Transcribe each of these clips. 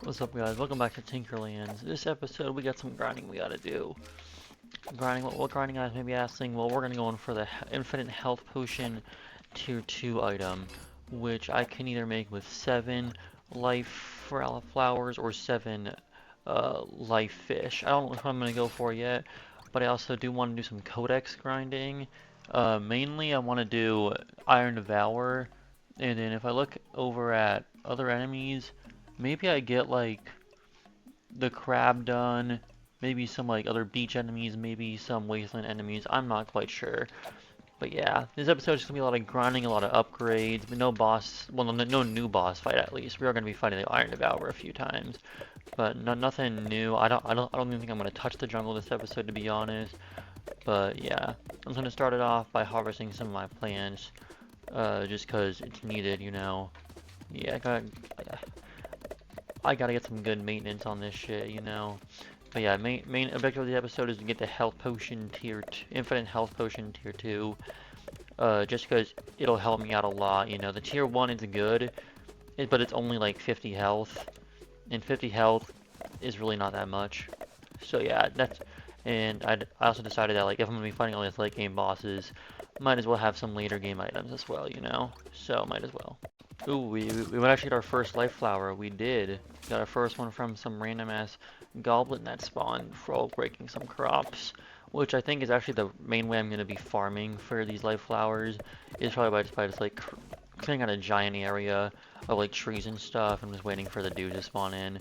What's up, guys? Welcome back to Tinkerlands. This episode, we got some grinding we gotta do. Grinding, what grinding guys may be asking? Well, we're gonna go in for the infinite health potion tier 2 item, which I can either make with 7 life flowers or 7 life fish. I don't know what I'm gonna go for yet, but I also do want to do some codex grinding. Mainly, I want to do Iron Devour, and then if I look over at other enemies, maybe I get like the crab done, maybe some like other beach enemies, maybe some wasteland enemies. I'm not quite sure. But yeah, this episode is just gonna be a lot of grinding, a lot of upgrades, but no boss, well, no new boss fight at least. We are gonna be fighting the Iron Devourer a few times, but nothing new. I don't even think I'm gonna touch the jungle this episode, to be honest. But yeah, I'm gonna start it off by harvesting some of my plants, just 'cause it's needed, you know. Yeah, I gotta get some good maintenance on this shit, you know. But yeah, main objective of the episode is to get the health potion infinite health potion tier 2. Just because it'll help me out a lot, you know. The tier 1 is good, but it's only like 50 health, and 50 health is really not that much. So yeah, and I also decided that like if I'm gonna be fighting all these late game bosses, might as well have some later game items as well, you know. So might as well. Ooh, we might actually get our first life flower. We did. Got our first one from some random ass goblin that spawned for breaking some crops, which I think is actually the main way I'm gonna be farming for these life flowers. Is probably by just like clearing out a giant area of like trees and stuff. I'm just waiting for the dude to spawn in.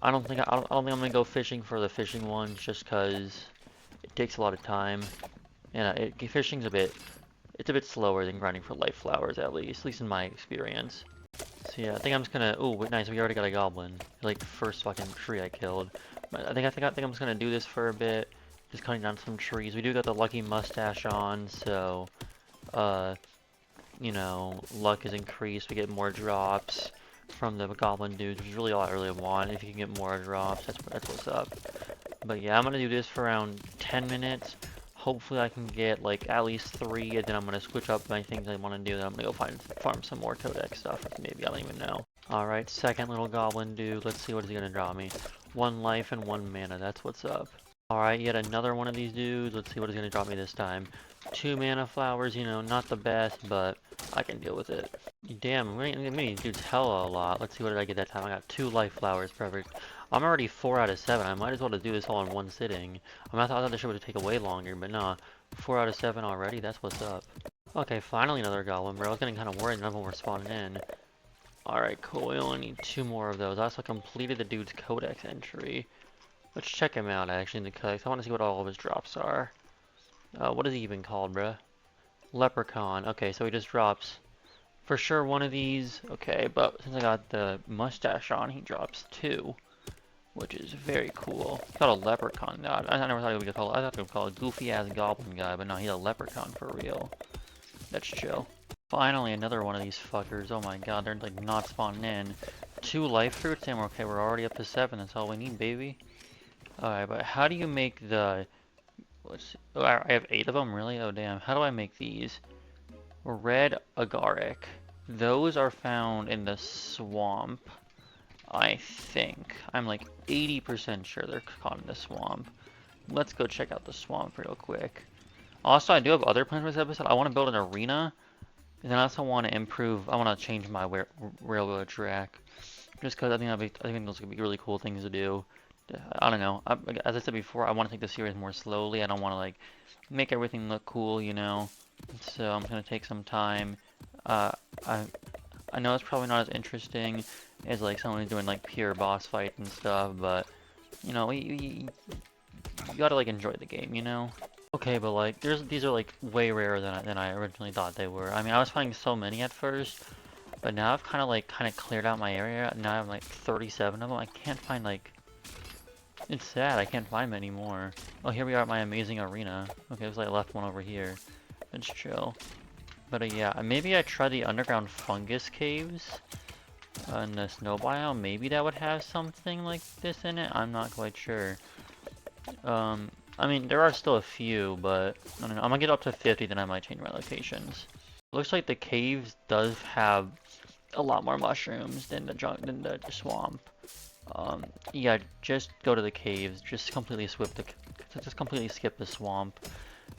I don't think I'm gonna go fishing for the fishing ones just because it takes a lot of time, and fishing's it's a bit slower than grinding for life flowers, at least in my experience. So yeah, I think I'm just gonna. Oh, nice. We already got a goblin. Like first fucking tree I killed. But I think I'm just gonna do this for a bit. Just cutting down some trees. We do got the lucky mustache on, so you know, luck is increased. We get more drops from the goblin dudes, which is really all I really want. If you can get more drops, that's what's up. But yeah, I'm gonna do this for around 10 minutes. Hopefully I can get like at least 3, and then I'm gonna switch up my things I want to do. Then I'm gonna go farm some more codex stuff. Maybe I don't even know. All right, second little goblin dude. Let's see what is he gonna draw me. 1 life and 1 mana. That's what's up. All right, yet another one of these dudes. Let's see what he's gonna drop me this time. 2 mana flowers. You know, not the best, but I can deal with it. Damn, I'm getting these dudes hella a lot. Let's see what did I get that time. I got 2 life flowers. Perfect. I'm already 4 out of 7. I might as well do this all in one sitting. I thought this shit would take way longer, but nah. 4 out of 7 already. That's what's up. Okay, finally another goblin, bro. I was getting kind of worried none of them were spawning in. Alright, cool. We only need 2 more of those. I also completed the dude's codex entry. Let's check him out, actually, in the codex. I want to see what all of his drops are. What is he even called, bruh? Leprechaun. Okay, so he just drops for sure one of these. Okay, but since I got the mustache on, he drops 2. Which is very cool. He's called a leprechaun god. I never thought he would be called. I thought they would call a goofy ass goblin guy, but no, he's a leprechaun for real. That's chill. Finally, another one of these fuckers. Oh my god, they're like not spawning in. 2 life fruits, and we're already up to 7. That's all we need, baby. Alright, but how do you make the? Let's see. Oh, I have 8 of them, really? Oh damn. How do I make these? Red agaric. Those are found in the swamp. I think. I'm like 80% sure they're caught in the swamp. Let's go check out the swamp real quick. Also, I do have other plans for this episode. I want to build an arena. And then I also want to improve. I want to change my railroad track. Just because I think those could be really cool things to do. I don't know. As I said before, I want to take the series more slowly. I don't want to like make everything look cool, you know. So I'm going to take some time. I know it's probably not as interesting as like someone who's doing like pure boss fights and stuff, but you know, you gotta like enjoy the game, you know? Okay, but like these are like way rarer than I originally thought they were. I mean, I was finding so many at first, but now I've kind of cleared out my area. Now I have like 37 of them. I can't find like. It's sad. I can't find many more. Oh, here we are at my amazing arena. Okay, there's like left one over here. It's chill. But yeah, maybe I try the underground fungus caves in the snow biome. Maybe that would have something like this in it. I'm not quite sure. I mean, there are still a few, but I don't know. I'm gonna get up to 50, then I might change my locations. Looks like the caves does have a lot more mushrooms than the swamp. Yeah, just go to the caves. Just completely skip the swamp.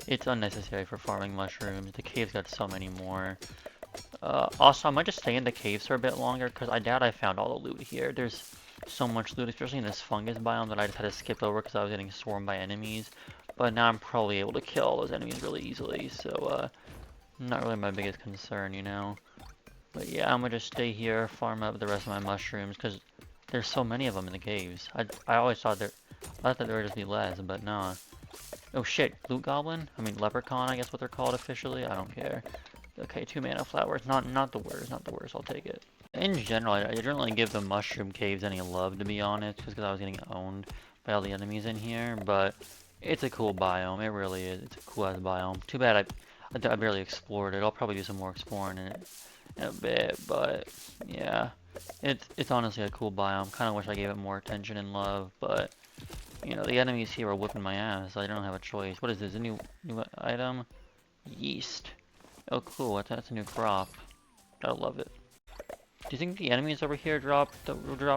It's unnecessary for farming mushrooms. The caves got so many more. Also, I might just stay in the caves for a bit longer, because I doubt I found all the loot here. There's so much loot, especially in this fungus biome, that I just had to skip over because I was getting swarmed by enemies. But now I'm probably able to kill all those enemies really easily, so, not really my biggest concern, you know? But yeah, I'm gonna just stay here, farm up the rest of my mushrooms, because there's so many of them in the caves. I always thought that there would just be less, but nah. Oh shit, loot goblin? I mean leprechaun, I guess what they're called officially. I don't care. Okay, 2 mana flowers. Not the worst, not the worst. I'll take it. In general, I didn't really give the mushroom caves any love, to be honest, just because I was getting owned by all the enemies in here. But it's a cool biome. It really is. It's a cool ass biome. Too bad I barely explored it. I'll probably do some more exploring in a bit. But yeah, it's honestly a cool biome. Kind of wish I gave it more attention and love, but you know the enemies here are whipping my ass. I don't have a choice. What is this? A new item? Yeast. Oh, cool. That's a new crop. I love it. Do you think the enemies over here drop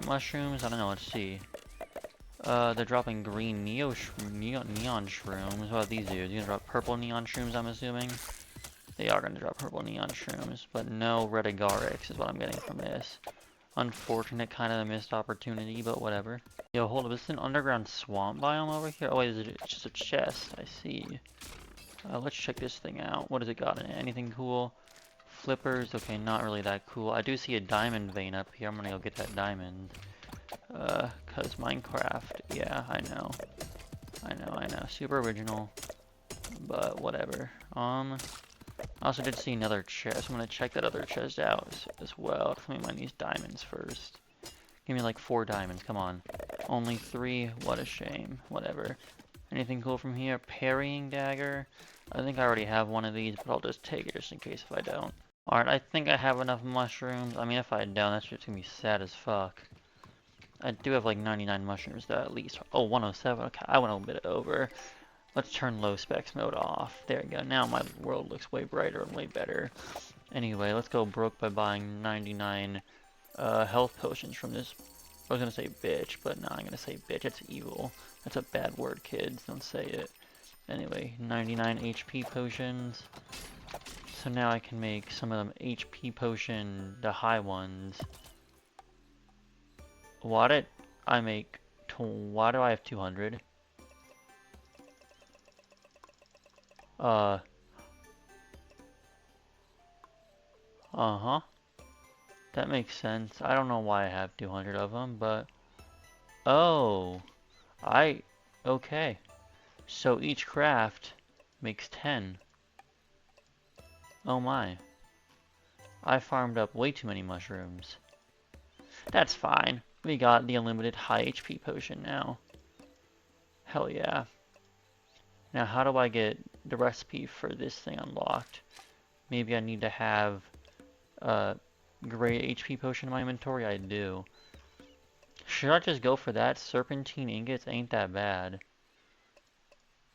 mushrooms? I don't know. Let's see. They're dropping green neon shrooms. What about these dudes? You gonna drop purple neon shrooms? I'm assuming. They are gonna drop purple neon shrooms, but no red agarics is what I'm getting from this. Unfortunate, kind of a missed opportunity, but whatever. Yo, hold up. Is this an underground swamp biome over here? Oh wait, it's just a chest. I see. Let's check this thing out. What has it got in it? Anything cool? Flippers, okay, not really that cool. I do see a diamond vein up here. I'm gonna go get that diamond. Cause Minecraft. Yeah, I know. I know. Super original. But whatever. I also did see another chest. I'm gonna check that other chest out as well. Let me mine these diamonds first. Give me like 4 diamonds, come on. Only 3, what a shame. Whatever. Anything cool from here? Parrying dagger. I think I already have one of these, but I'll just take it just in case if I don't. Alright, I think I have enough mushrooms. I mean, if I don't, that's just gonna be sad as fuck. I do have like 99 mushrooms though, at least. Oh, 107. Okay, I went a bit over. Let's turn low specs mode off. There we go. Now my world looks way brighter and way better. Anyway, let's go broke by buying 99 health potions from this. I was gonna say bitch, but no, I'm gonna say bitch. It's evil. That's a bad word, kids. Don't say it. Anyway, 99 HP potions. So now I can make some of them HP potion, the high ones. Why do I have 200? Uh-huh. That makes sense. I don't know why I have 200 of them, but... Oh! Okay. So each craft makes 10. Oh my. I farmed up way too many mushrooms. That's fine. We got the unlimited high HP potion now. Hell yeah. Now how do I get the recipe for this thing unlocked? Maybe I need to have a great HP potion in my inventory? I do. Should I just go for that? Serpentine ingots ain't that bad.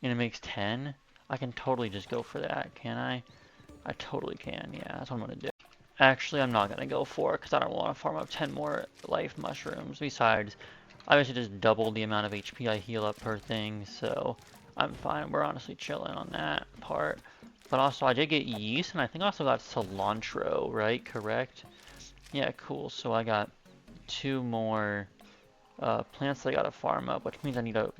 And it makes 10? I can totally just go for that, can I? I totally can, yeah, that's what I'm gonna do. Actually, I'm not gonna go for it, because I don't want to farm up 10 more life mushrooms. Besides, I basically just double the amount of HP I heal up per thing, so I'm fine. We're honestly chilling on that part. But also, I did get yeast, and I think I also got cilantro, right? Correct? Yeah, cool. So I got 2 more plants that I gotta farm up, which means I need to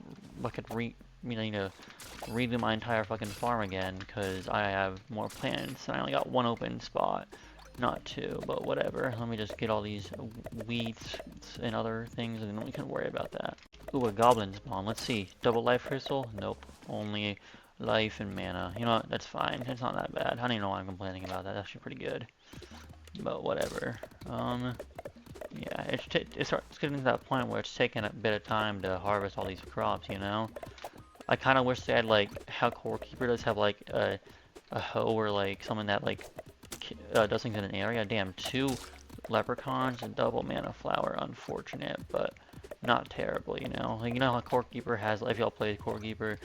redo my entire fucking farm again, because I have more plants, and I only got 1 open spot. Not 2, but whatever. Let me just get all these weeds and other things, and then we can worry about that. Ooh, a goblin spawn. Let's see. Double life crystal? Nope. Only life and mana. You know what? That's fine. It's not that bad. I don't even know why I'm complaining about that. That's actually pretty good. But whatever. Yeah, it's getting to that point where it's taking a bit of time to harvest all these crops, you know? I kind of wish they had, like, how Core Keeper does have, like, a hoe or, like, someone that, like, does things in an area. Damn, 2 leprechauns and double mana flower. Unfortunate, but not terrible, you know? Like, you know how Core Keeper has, if y'all played Core Keeper,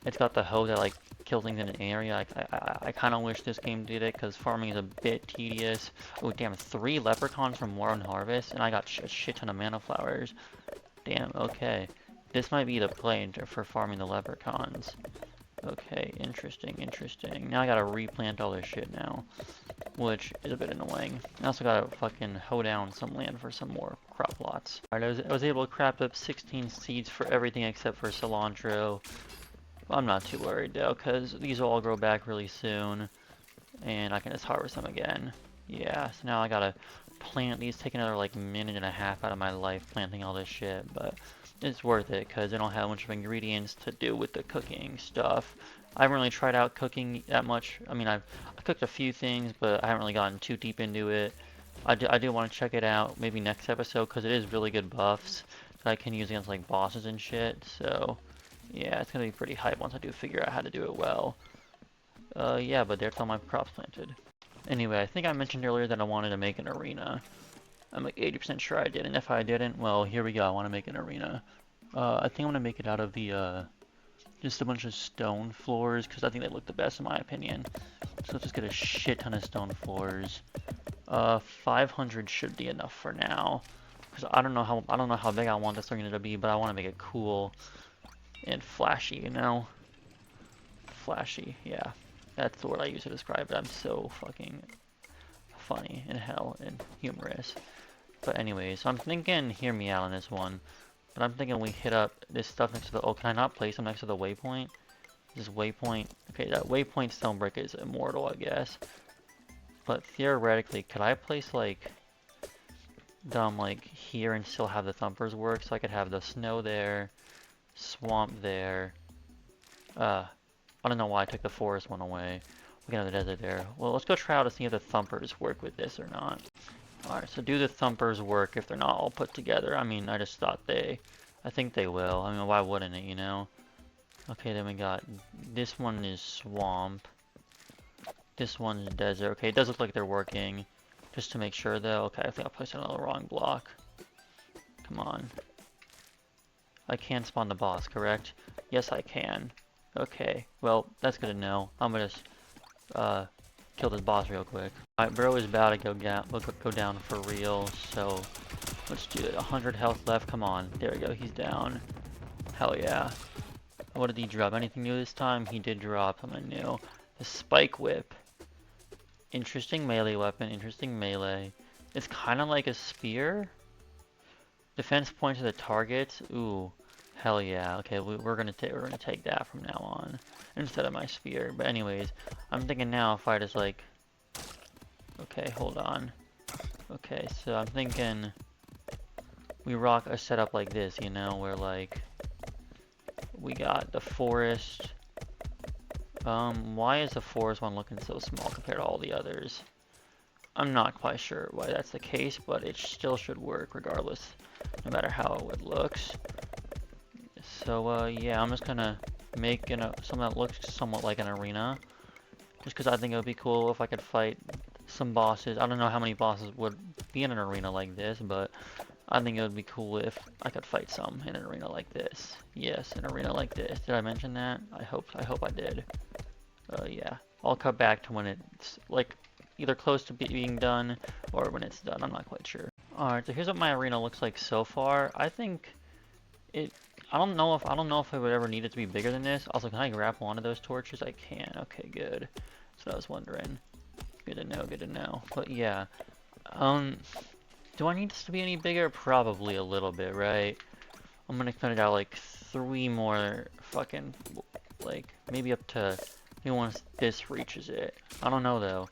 it's got the hoe that, like, kills things in an area. I kind of wish this game did it, because farming is a bit tedious. Oh, damn, 3 leprechauns from War on Harvest, and I got a shit ton of mana flowers. Damn, okay. This might be the play for farming the leprechauns. Okay, interesting, interesting. Now I gotta replant all this shit now, which is a bit annoying. I also gotta fucking hoe down some land for some more crop lots. Alright, I was able to crap up 16 seeds for everything except for cilantro. I'm not too worried though, because these will all grow back really soon, and I can just harvest them again. Yeah, so now I gotta plant these, take another like minute and a half out of my life planting all this shit, but it's worth it because they don't have much of ingredients to do with the cooking stuff. I haven't really tried out cooking that much. I mean, I cooked a few things, but I haven't really gotten too deep into it. I do want to check it out maybe next episode because it is really good buffs that I can use against like bosses and shit. So yeah, it's gonna be pretty hype once I do figure out how to do it well. Yeah, but there's all my crops planted. Anyway, I think I mentioned earlier that I wanted to make an arena. I'm like 80% sure I did, and if I didn't, well, here we go. I want to make an arena. I think I'm going to make it out of the, just a bunch of stone floors, because I think they look the best in my opinion. So let's just get a shit ton of stone floors. 500 should be enough for now, because I don't know how big I want this arena to be, but I want to make it cool and flashy, you know? Flashy, yeah. That's the word I use to describe it. I'm so fucking funny and hell and humorous. But anyways, I'm thinking, hear me out on this one, but I'm thinking we hit up this stuff next to the, oh, can I not place them next to the waypoint? This waypoint, okay, that waypoint stone brick is immortal, I guess. But theoretically, could I place like, them like here and still have the thumpers work? So I could have the snow there, swamp there. I don't know why I took the forest one away. We can have the desert there. Well, let's go try out to see if the thumpers work with this or not. Alright, so do the thumpers work if they're not all put together? I mean, I just thought I think they will. I mean, why wouldn't it, you know? Okay, then we got, this one is swamp. This one's desert. Okay, it does look like they're working. Just to make sure though. Okay, I think I placed it on the wrong block. Come on. I can spawn the boss, correct? Yes, I can. Okay, well, that's good to know. I'm gonna just, kill this boss real quick. Alright, bro is about to go down for real, so let's do it. 100 health left, come on. There we go, he's down. Hell yeah. What did he drop? Anything new this time? He did drop something new. The spike whip. Interesting melee weapon, interesting melee. It's kind of like a spear. Defense point to the target. Ooh, hell yeah. Okay, we're gonna take that from now on instead of my spear. But anyways, I'm thinking now if I just like, okay, hold on. Okay, so I'm thinking we rock a setup like this, you know, where like we got the forest. Why is the forest one looking so small compared to all the others? I'm not quite sure why that's the case, but it still should work regardless, no matter how it looks. So, yeah, I'm just gonna make something that looks somewhat like an arena, just because I think it would be cool if I could fight some bosses. I don't know how many bosses would be in an arena like this, but I think it would be cool if I could fight some in an arena like this. Yes, an arena like this. Did I mention that? I hope I did. Yeah. I'll cut back to when it's like either close to being done or when it's done. I'm not quite sure. Alright, so here's what my arena looks like so far. I think I don't know if I would ever need it to be bigger than this. Also, can I grapple onto those torches? I can. Okay, good. That's what I was wondering. Good to know, good to know. But yeah. Do I need this to be any bigger? Probably a little bit, right? I'm gonna cut it out like 3 more fucking, like, maybe up to, maybe once this reaches it. I don't know though.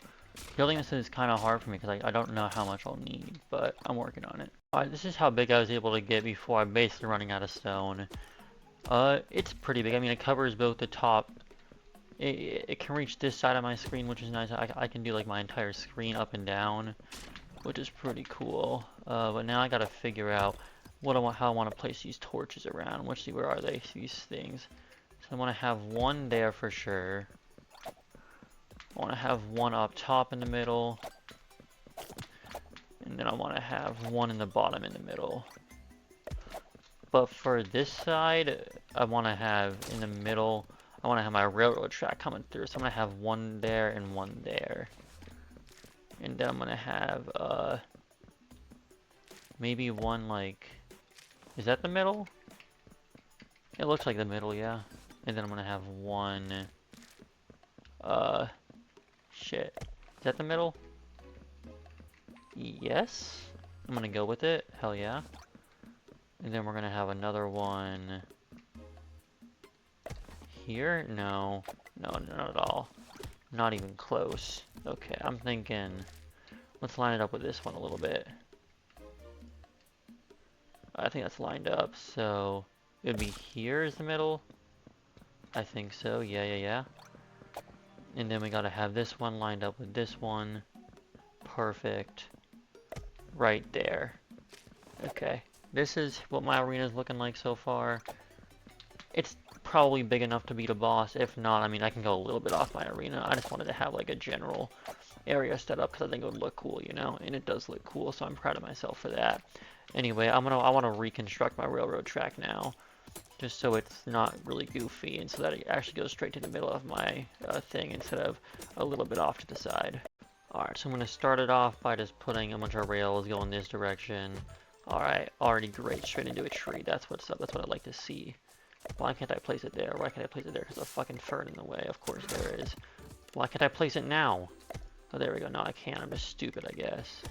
Building this is kind of hard for me because I don't know how much I'll need, but I'm working on it. Alright, this is how big I was able to get before I'm basically running out of stone. It's pretty big. I mean, it covers both the top. It can reach this side of my screen, which is nice. I can do like my entire screen up and down, which is pretty cool. But now I gotta figure out how I want to place these torches around. Let's see, where are they? These things. So I want to have one there for sure. I want to have one up top in the middle. And then I want to have one in the bottom in the middle. But for this side, I want to have in the middle, I want to have my railroad track coming through. So I'm going to have one there and one there. And then I'm going to have, maybe one like, is that the middle? It looks like the middle, yeah. And then I'm going to have one, shit. Is that the middle? Yes. I'm going to go with it. Hell yeah. And then we're going to have another one here? No. No, not at all. Not even close. Okay, I'm thinking, let's line it up with this one a little bit. I think that's lined up, so it would be here is the middle. I think so, yeah. And then we gotta have this one lined up with this one. Perfect. Right there. Okay, this is what my arena is looking like so far. It's probably big enough to beat a boss. If not, I mean, I can go a little bit off my arena. I just wanted to have like a general area set up because I think it would look cool, you know? And it does look cool, so I'm proud of myself for that. Anyway, I want to reconstruct my railroad track now, just so it's not really goofy and so that it actually goes straight to the middle of my thing instead of a little bit off to the side. Alright, so I'm going to start it off by just putting a bunch of rails going this direction. Alright, already great, straight into a tree. That's what's up, that's what I'd like to see. Why can't I place it there? Why can't I place it there? Because a fucking fern in the way. Of course there is. Why can't I place it now? Oh, there we go. No, I can't. I'm just stupid, I guess.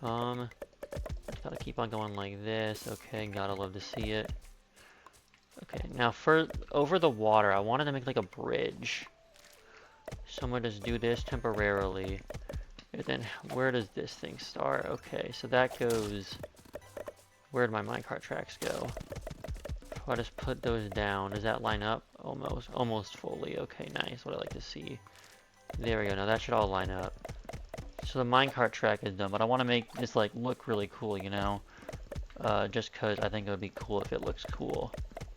Gotta keep on going like this. Okay, gotta love to see it. Okay, now for over the water, I wanted to make like a bridge. So I'm gonna just do this temporarily. And then where does this thing start? Okay, so that goes... Where'd my minecart tracks go? If I just put those down, does that line up? Almost fully. Okay, nice. What I like to see. There we go. Now that should all line up. So the minecart track is done, but I want to make this like look really cool, you know? Just because I think it would be cool if it looks cool.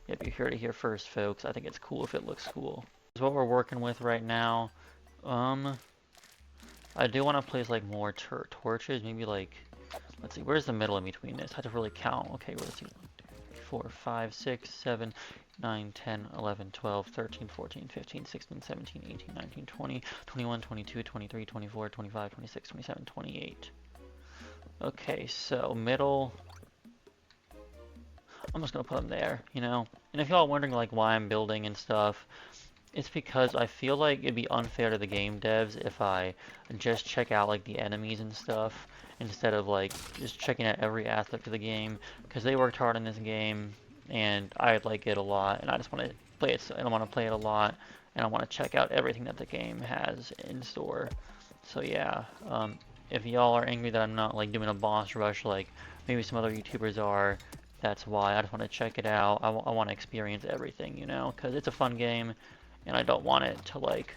Yep, you heard it here first, folks. I think it's cool if it looks cool. This is what we're working with right now. I do want to place like more torches, maybe like, let's see, where's the middle in between this? I have to really count. Okay, let's see. 4, 5, 6, 7, 9, 10, 11, 12, 13, 14, 15, 16, 17, 18, 19, 20, 21, 22, 23, 24, 25, 26, 27, 28. Okay, so middle. I'm just gonna put them there, you know? And if y'all are wondering like why I'm building and stuff, it's because I feel like it'd be unfair to the game devs if I just check out like the enemies and stuff instead of like just checking out every aspect of the game, because they worked hard in this game and I like it a lot and I just want to play it. I want to play it a lot and I want to check out everything that the game has in store. So yeah, if y'all are angry that I'm not like doing a boss rush like maybe some other YouTubers are, that's why. I just want to check it out. I want to experience everything, you know, because it's a fun game and I don't want it to like,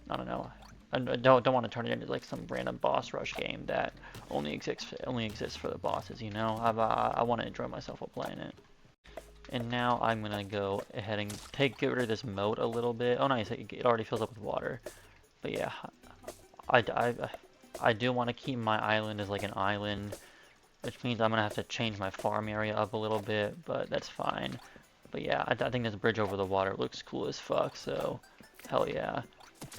I don't know, I don't want to turn it into like some random boss rush game that only exists for the bosses, you know. I want to enjoy myself while playing it. And now I'm gonna go ahead and get rid of this moat a little bit. Oh nice, it already fills up with water. But yeah, I do want to keep my island as like an island, which means I'm gonna have to change my farm area up a little bit, but that's fine. But yeah, I think this bridge over the water looks cool as fuck, so hell yeah.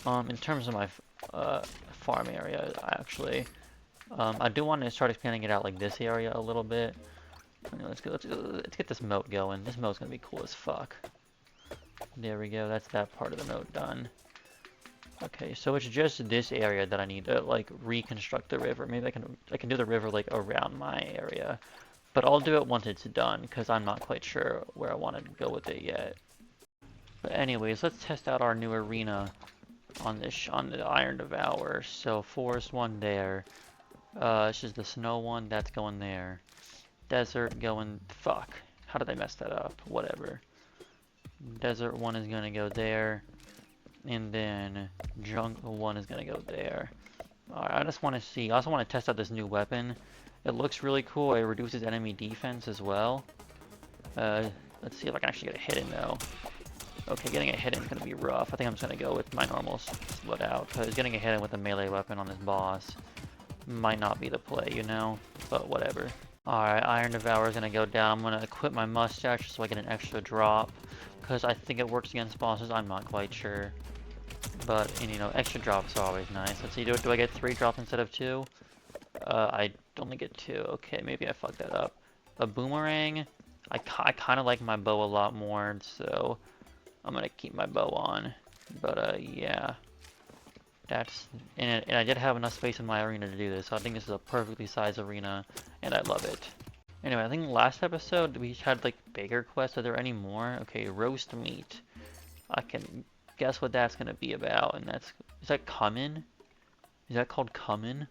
In terms of my farm area, I do want to start expanding it out like this area a little bit. Let's get this moat going. This moat's gonna be cool as fuck. There we go. That's that part of the moat done. Okay, so it's just this area that I need to like reconstruct the river. Maybe I can do the river like around my area, but I'll do it once it's done because I'm not quite sure where I want to go with it yet. But anyways, let's test out our new arena on the Iron Devourer. So forest one there. This is the snow one. That's going there. Desert going. Fuck. How did I mess that up? Whatever. Desert one is gonna go there. And then jungle one is gonna go there. Alright, I just want to see. I also want to test out this new weapon. It looks really cool. It reduces enemy defense as well. Let's see if I can actually get a hit in though. Okay, getting a hit in is gonna be rough. I think I'm just gonna go with my normal split out because getting a hit in with a melee weapon on this boss might not be the play, you know? But whatever. Alright, Iron Devour is gonna go down. I'm gonna equip my mustache so I get an extra drop. Because I think it works against bosses, I'm not quite sure. But, and, you know, extra drops are always nice. Let's see, do I get 3 drops instead of 2? I only get 2. Okay, maybe I fucked that up. A boomerang. I kind of like my bow a lot more, so I'm gonna keep my bow on. But, yeah. And I did have enough space in my arena to do this, so I think this is a perfectly sized arena, and I love it. Anyway, I think last episode we had, like, bigger quests. Are there any more? Okay, roast meat. I can guess what that's gonna be about, and is that cumin? Is that called cumin?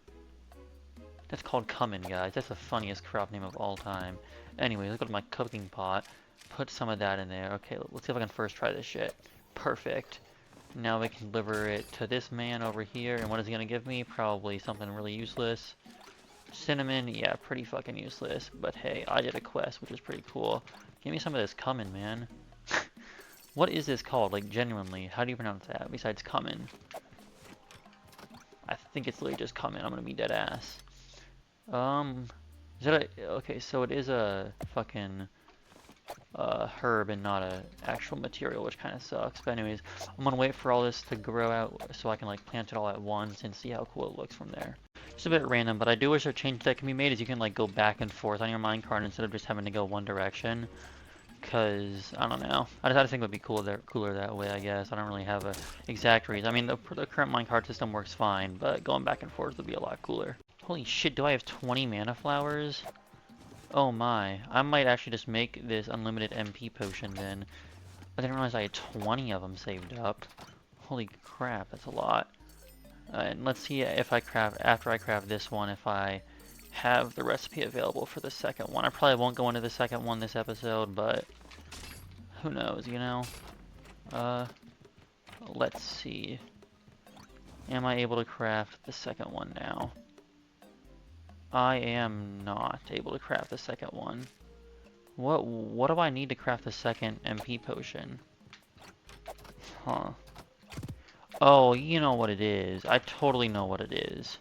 That's called cumin, guys. That's the funniest crop name of all time. Anyway, let's go to my cooking pot. Put some of that in there. Okay, let's see if I can first try this shit. Perfect. Now we can deliver it to this man over here, and what is he gonna give me? Probably something really useless. Cinnamon, yeah, pretty fucking useless. But hey, I did a quest, which is pretty cool. Give me some of this cumin, man. What is this called? Like, genuinely, how do you pronounce that besides cumin? I think it's literally just cumin. I'm gonna be dead ass. Is it okay, so it is a fucking herb and not a actual material, which kind of sucks. But anyways, I'm gonna wait for all this to grow out so I can like plant it all at once and see how cool it looks from there. It's a bit random, but I do wish a change that can be made is you can like go back and forth on your minecart instead of just having to go one direction. Cause I don't know, I just think it would be cooler that way. I guess I don't really have a exact reason. I mean, the current minecart system works fine, but going back and forth would be a lot cooler. Holy shit, do I have 20 mana flowers? Oh my, I might actually just make this unlimited MP potion then. I didn't realize I had 20 of them saved up. Holy crap, that's a lot. And let's see if after I craft this one, if I have the recipe available for the second one. I probably won't go into the second one this episode, but who knows, you know? Let's see. Am I able to craft the second one now? I am not able to craft the second one. What do I need to craft the second MP potion? Huh. Oh, you know what it is. I totally know what it is.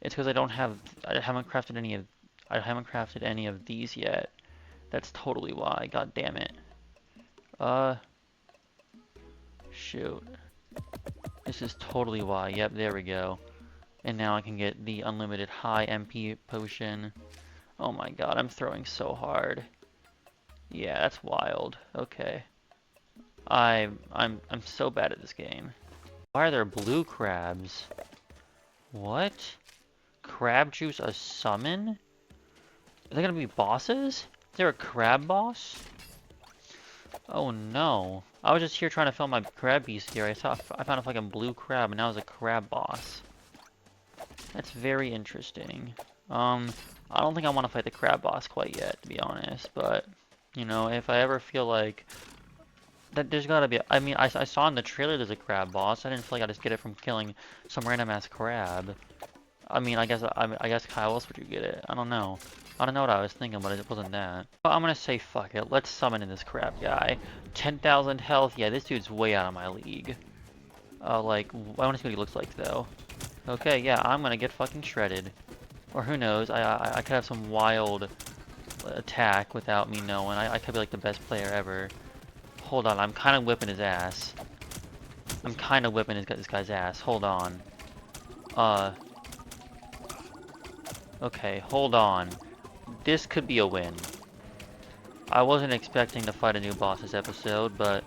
It's because I haven't crafted any of these yet. That's totally why. God damn it. Shoot. This is totally why. Yep, there we go. And now I can get the unlimited high MP potion. Oh my god, I'm throwing so hard. Yeah, that's wild. Okay. I'm so bad at this game. Why are there blue crabs? What? Crab juice a summon? Are they gonna be bosses? Is there a crab boss? Oh no. I was just here trying to fill my crab beast here. I found a fucking blue crab and now it's a crab boss. That's very interesting. I don't think I want to fight the crab boss quite yet, to be honest. But, you know, if I ever feel like that, there's gotta be. I mean, I saw in the trailer there's a crab boss. I didn't feel like I just get it from killing some random ass crab. I mean, I guess how else would you get it? I don't know. I don't know what I was thinking, but it wasn't that. But I'm gonna say fuck it. Let's summon in this crab guy. 10,000 health. Yeah, this dude's way out of my league. Like, I want to see what he looks like though. Okay, yeah, I'm gonna get fucking shredded. Or who knows, I could have some wild attack without me knowing. I could be like the best player ever. Hold on, I'm kind of whipping his ass. I'm kind of whipping this guy's ass. Hold on. Okay, hold on. This could be a win. I wasn't expecting to fight a new boss this episode, but,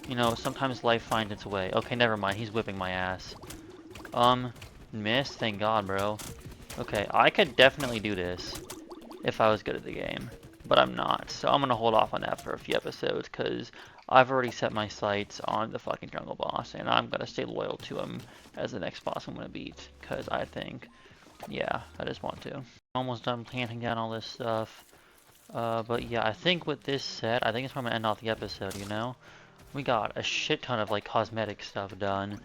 you know, sometimes life finds its way. Okay, never mind, he's whipping my ass. Missed? Thank God, bro. Okay, I could definitely do this if I was good at the game, but I'm not. So I'm gonna hold off on that for a few episodes because I've already set my sights on the fucking jungle boss, and I'm gonna stay loyal to him as the next boss I'm gonna beat because I think, yeah, I just want to. I'm almost done planting down all this stuff, but yeah, I think with this set, I think it's where I'm gonna end off the episode. You know, we got a shit ton of like cosmetic stuff done.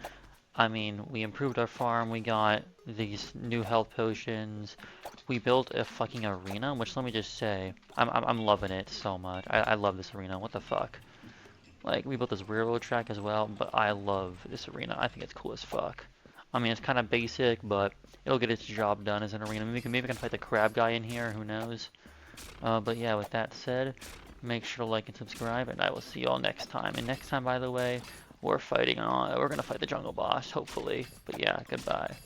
I mean, we improved our farm, we got these new health potions, we built a fucking arena, which let me just say, I'm loving it so much. I love this arena, what the fuck. Like, we built this railroad track as well, but I love this arena, I think it's cool as fuck. I mean, it's kind of basic, but it'll get its job done as an arena. Maybe we can fight the crab guy in here, who knows. But yeah, with that said, make sure to like and subscribe, and I will see you all next time. And next time, by the way, we're gonna fight the jungle boss, hopefully. But yeah, goodbye.